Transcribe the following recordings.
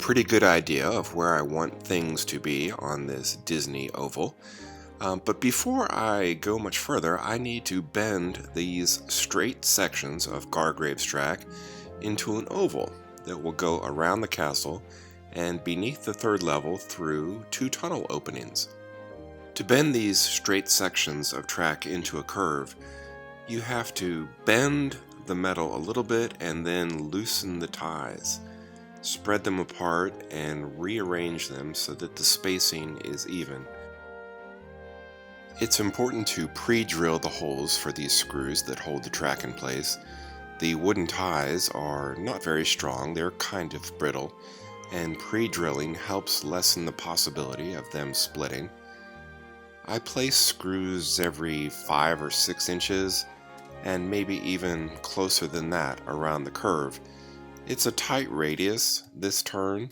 pretty good idea of where I want things to be on this Disney oval. But before I go much further, I need to bend these straight sections of GarGraves Track into an oval that will go around the castle and beneath the third level through two tunnel openings. To bend these straight sections of track into a curve, you have to bend the metal a little bit and then loosen the ties. Spread them apart and rearrange them so that the spacing is even. It's important to pre-drill the holes for these screws that hold the track in place. The wooden ties are not very strong, they're kind of brittle, and pre-drilling helps lessen the possibility of them splitting. I place screws every 5 or 6 inches, and maybe even closer than that around the curve. It's a tight radius this turn.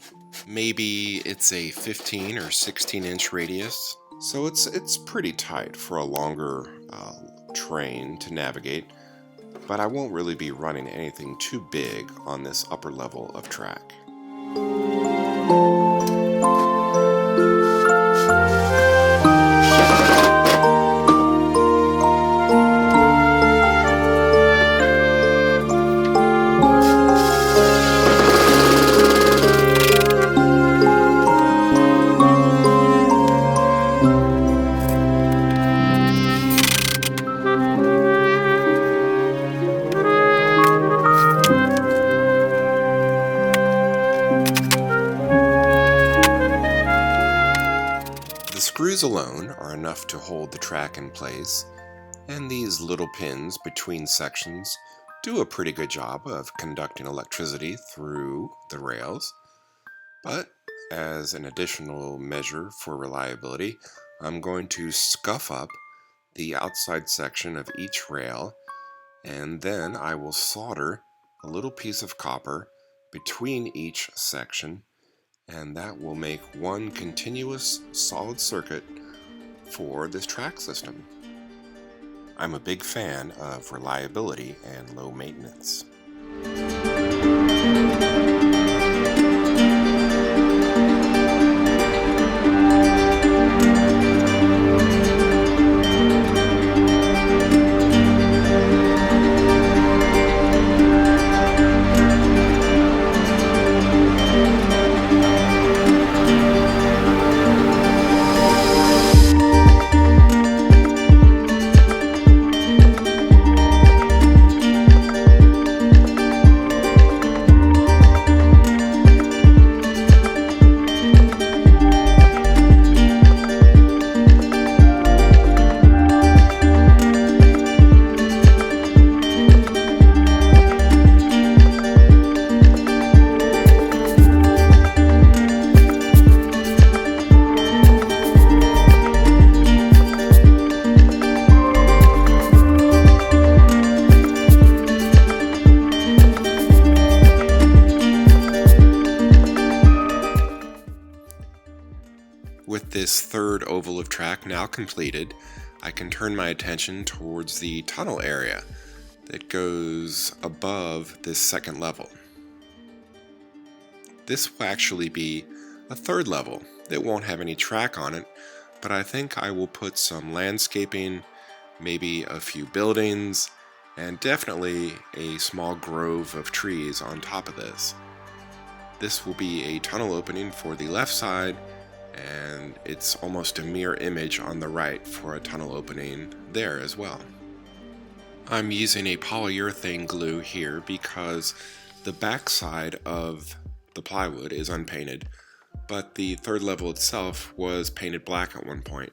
Maybe it's a 15 or 16 inch radius, so it's pretty tight for a longer train to navigate, but I won't really be running anything too big on this upper level of track. The screws alone are enough to hold the track in place, and these little pins between sections do a pretty good job of conducting electricity through the rails. But as an additional measure for reliability, I'm going to scuff up the outside section of each rail, and then I will solder a little piece of copper between each section, and that will make one continuous solid circuit for this track system. I'm a big fan of reliability and low maintenance. With this third oval of track now completed, I can turn my attention towards the tunnel area that goes above this second level. This will actually be a third level that won't have any track on it, but I think I will put some landscaping, maybe a few buildings, and definitely a small grove of trees on top of this. This will be a tunnel opening for the left side, and it's almost a mirror image on the right for a tunnel opening there as well. I'm using a polyurethane glue here because the back side of the plywood is unpainted, but the third level itself was painted black at one point,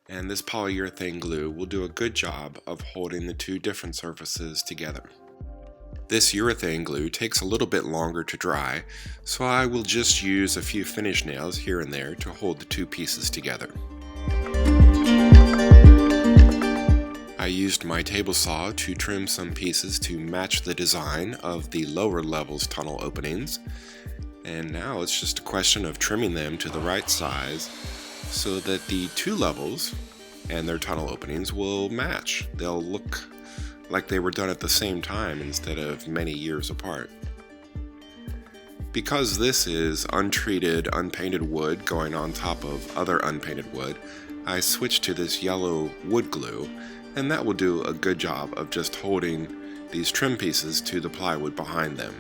and this polyurethane glue will do a good job of holding the two different surfaces together. This urethane glue takes a little bit longer to dry, so I will just use a few finish nails here and there to hold the two pieces together. I used my table saw to trim some pieces to match the design of the lower levels tunnel openings, and now it's just a question of trimming them to the right size so that the two levels and their tunnel openings will match. They'll look like they were done at the same time instead of many years apart. Because this is untreated, unpainted wood going on top of other unpainted wood, I switched to this yellow wood glue, and that will do a good job of just holding these trim pieces to the plywood behind them.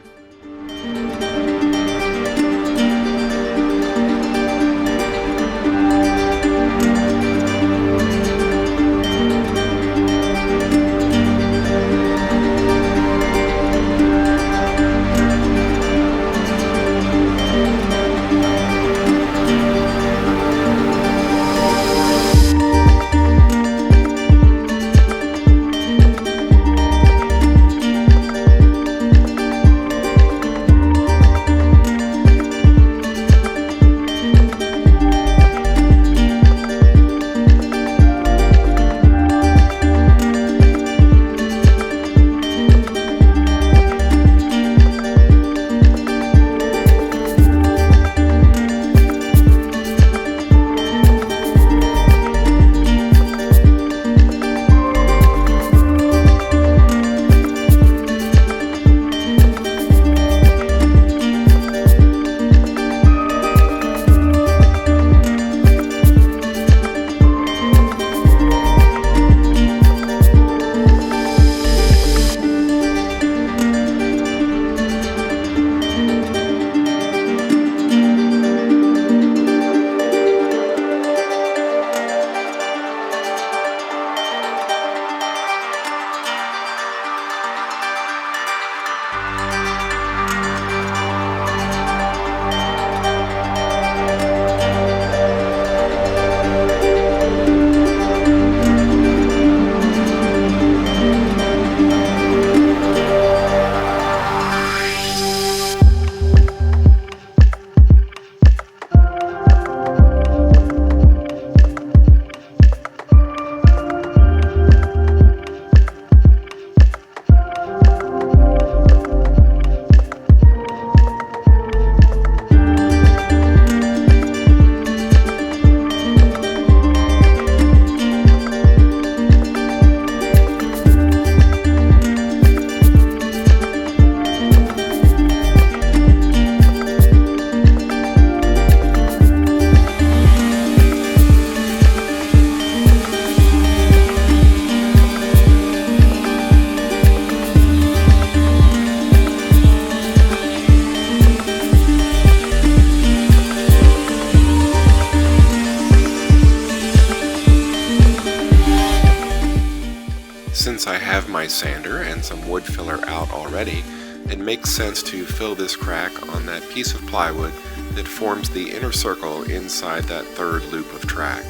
Since I have my sander and some wood filler out already, it makes sense to fill this crack on that piece of plywood that forms the inner circle inside that third loop of track.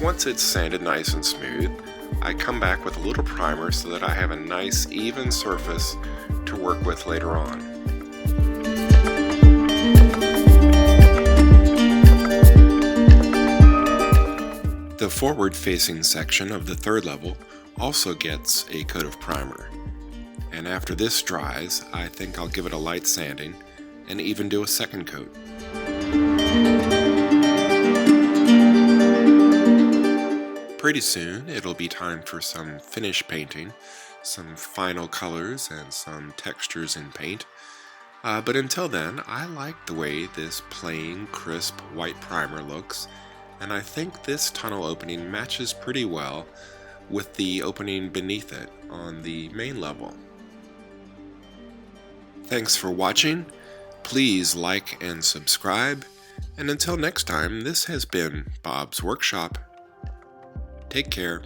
Once it's sanded nice and smooth, I come back with a little primer so that I have a nice even surface to work with later on. The forward-facing section of the third level also gets a coat of primer, and after this dries, I think I'll give it a light sanding and even do a second coat. Pretty soon it'll be time for some finish painting, some final colors and some textures in paint, but until then I like the way this plain, crisp white primer looks, and I think this tunnel opening matches pretty well with the opening beneath it on the main level. Thanks for watching. Please like and subscribe, and until next time, this has been Bob's Workshop. Take care.